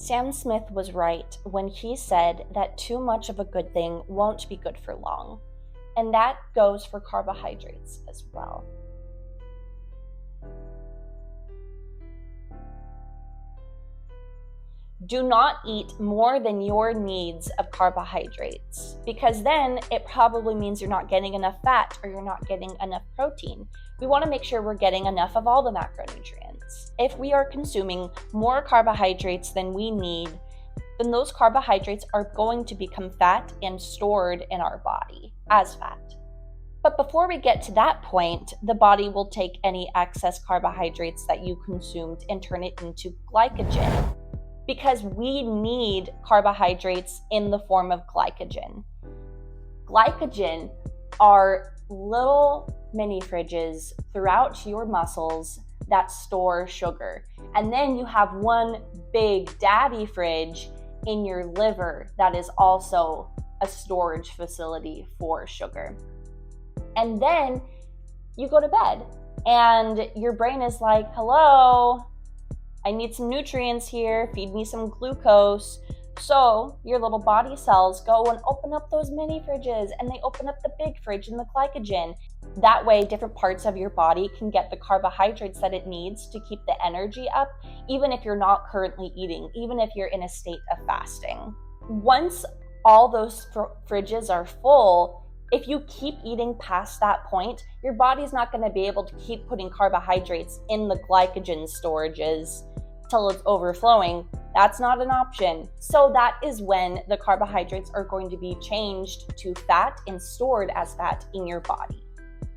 Sam Smith was right when he said that too much of a good thing won't be good for long. And that goes for carbohydrates as well. Do not eat more than your needs of carbohydrates, because then it probably means you're not getting enough fat or you're not getting enough protein. We want to make sure we're getting enough of all the macronutrients. If we are consuming more carbohydrates than we need, then those carbohydrates are going to become fat and stored in our body as fat. But before we get to that point, the body will take any excess carbohydrates that you consumed and turn it into glycogen, because we need carbohydrates in the form of glycogen. Glycogen are little mini fridges throughout your muscles that store sugar. And then you have one big daddy fridge in your liver that is also a storage facility for sugar. And then you go to bed and your brain is like, hello, I need some nutrients here, feed me some glucose. So your little body cells go and open up those mini fridges and they open up the big fridge and the glycogen. That way, different parts of your body can get the carbohydrates that it needs to keep the energy up, even if you're not currently eating, even if you're in a state of fasting. Once all those fridges are full, if you keep eating past that point, your body's not going to be able to keep putting carbohydrates in the glycogen storages till it's overflowing. That's not an option. So that is when the carbohydrates are going to be changed to fat and stored as fat in your body.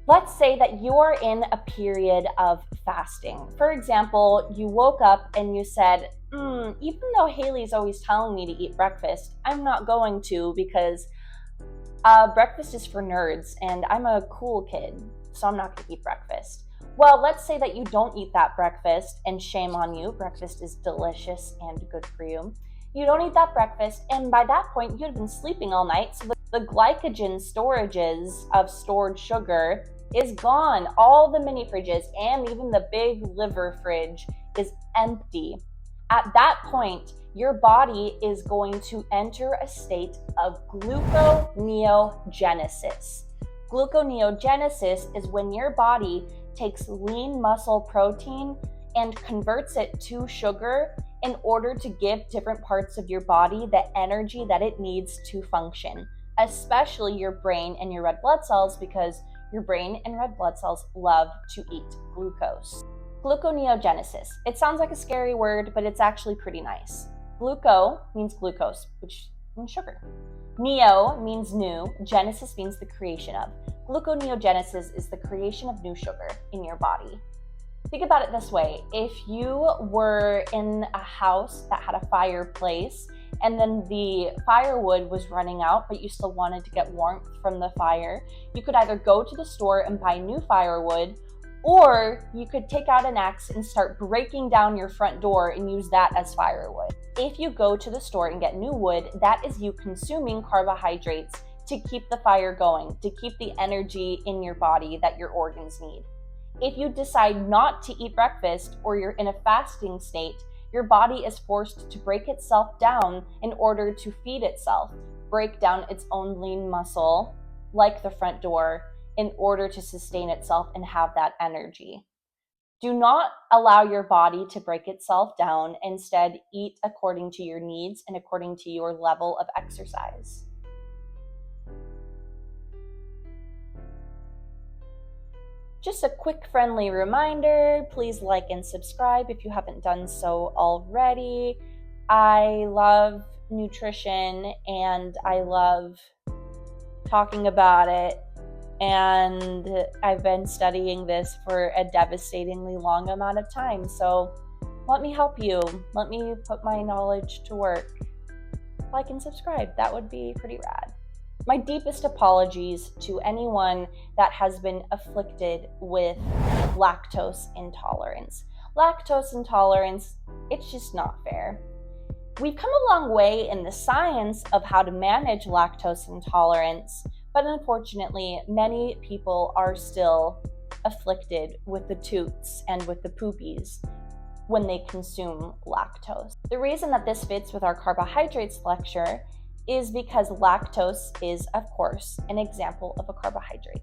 Let's say that you're in a period of fasting. For example, you woke up and you said, even though Haley's always telling me to eat breakfast, I'm not going to because breakfast is for nerds and I'm a cool kid, so I'm not going to eat breakfast. Well, let's say that you don't eat that breakfast, and shame on you. Breakfast is delicious and good for you. You don't eat that breakfast, and by that point, you'd been sleeping all night, so the glycogen storages of stored sugar is gone. All the mini fridges and even the big liver fridge is empty. At that point, your body is going to enter a state of gluconeogenesis. Gluconeogenesis is when your body takes lean muscle protein and converts it to sugar in order to give different parts of your body the energy that it needs to function, especially your brain and your red blood cells, because your brain and red blood cells love to eat glucose. Gluconeogenesis. It sounds like a scary word, but it's actually pretty nice. Gluco means glucose, which means sugar. Neo means new. Genesis means the creation of. Gluconeogenesis is the creation of new sugar in your body. Think about it this way. If you were in a house that had a fireplace and then the firewood was running out, but you still wanted to get warmth from the fire, you could either go to the store and buy new firewood, or you could take out an axe and start breaking down your front door and use that as firewood. If you go to the store and get new wood, that is you consuming carbohydrates to keep the fire going, to keep the energy in your body that your organs need. If you decide not to eat breakfast or you're in a fasting state, your body is forced to break itself down in order to feed itself, break down its own lean muscle, like the front door, in order to sustain itself and have that energy. Do not allow your body to break itself down. Instead, eat according to your needs and according to your level of exercise. Just a quick friendly reminder, please like and subscribe if you haven't done so already. I love nutrition and I love talking about it. And I've been studying this for a devastatingly long amount of time. So let me help you. Let me put my knowledge to work. Like and subscribe. That would be pretty rad. My deepest apologies to anyone that has been afflicted with lactose intolerance. Lactose intolerance, it's just not fair. We've come a long way in the science of how to manage lactose intolerance, but unfortunately, many people are still afflicted with the toots and with the poopies. when they consume lactose. The reason that this fits with our carbohydrates lecture is because lactose is, of course, an example of a carbohydrate.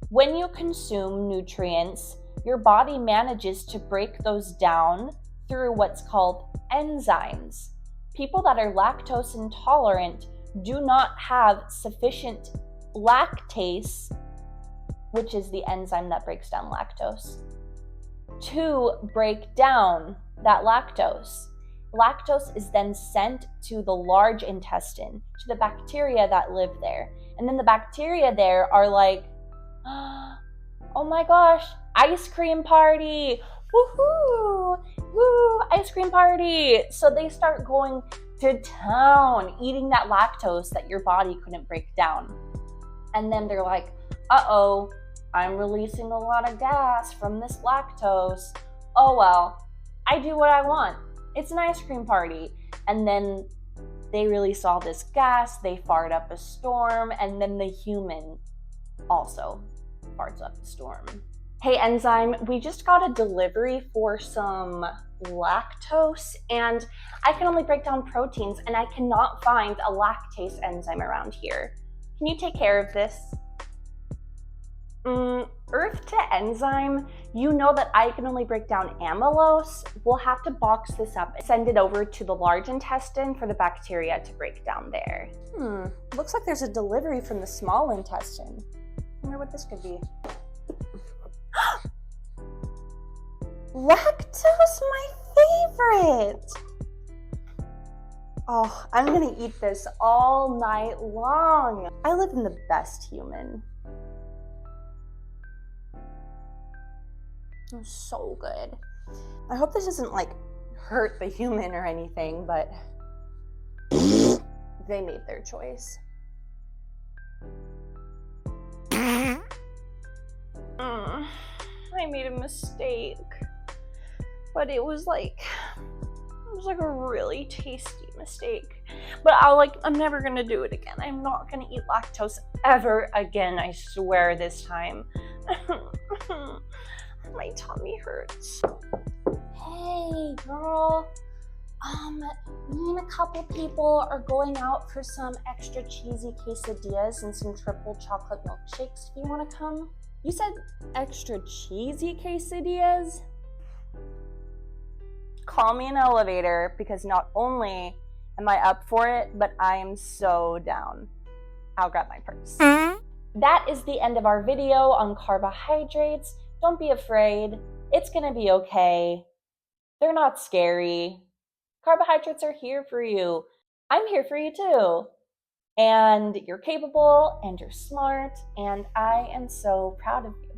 When you consume nutrients, your body manages to break those down through what's called enzymes. People that are lactose intolerant do not have sufficient lactase, which is the enzyme that breaks down lactose, to break down that lactose. Lactose is then sent to the large intestine, to the bacteria that live there. And then the bacteria there are like, oh my gosh, ice cream party, woohoo, woo, ice cream party. So they start going to town, eating that lactose that your body couldn't break down. And then they're like, uh-oh, I'm releasing a lot of gas from this lactose. Oh well, I do what I want. It's an ice cream party. And then they release all this gas, they fart up a storm, and then the human also farts up a storm. Hey enzyme, we just got a delivery for some lactose, and I can only break down proteins, and I cannot find a lactase enzyme around here. Can you take care of this? Earth to enzyme, you know that I can only break down amylose. We'll have to box this up and send it over to the large intestine for the bacteria to break down there. Looks like there's a delivery from the small intestine. I wonder what this could be. Lactose, my favorite! Oh, I'm gonna eat this all night long. I live in the best human. It's so good. I hope this doesn't like hurt the human or anything, but they made their choice. I made a mistake, but it was like a really tasty mistake. But I'm never gonna do it again. I'm not gonna eat lactose ever again, I swear this time. My tummy hurts. Hey girl, me and a couple people are going out for some extra cheesy quesadillas and some triple chocolate milkshakes. Do you want to come? You said extra cheesy quesadillas? Call me an elevator, because not only am I up for it, but I am so down. I'll grab my purse. That is the end of our video on carbohydrates. Don't be afraid. It's gonna be okay. They're not scary. Carbohydrates are here for you. I'm here for you too. And you're capable and you're smart, and I am so proud of you.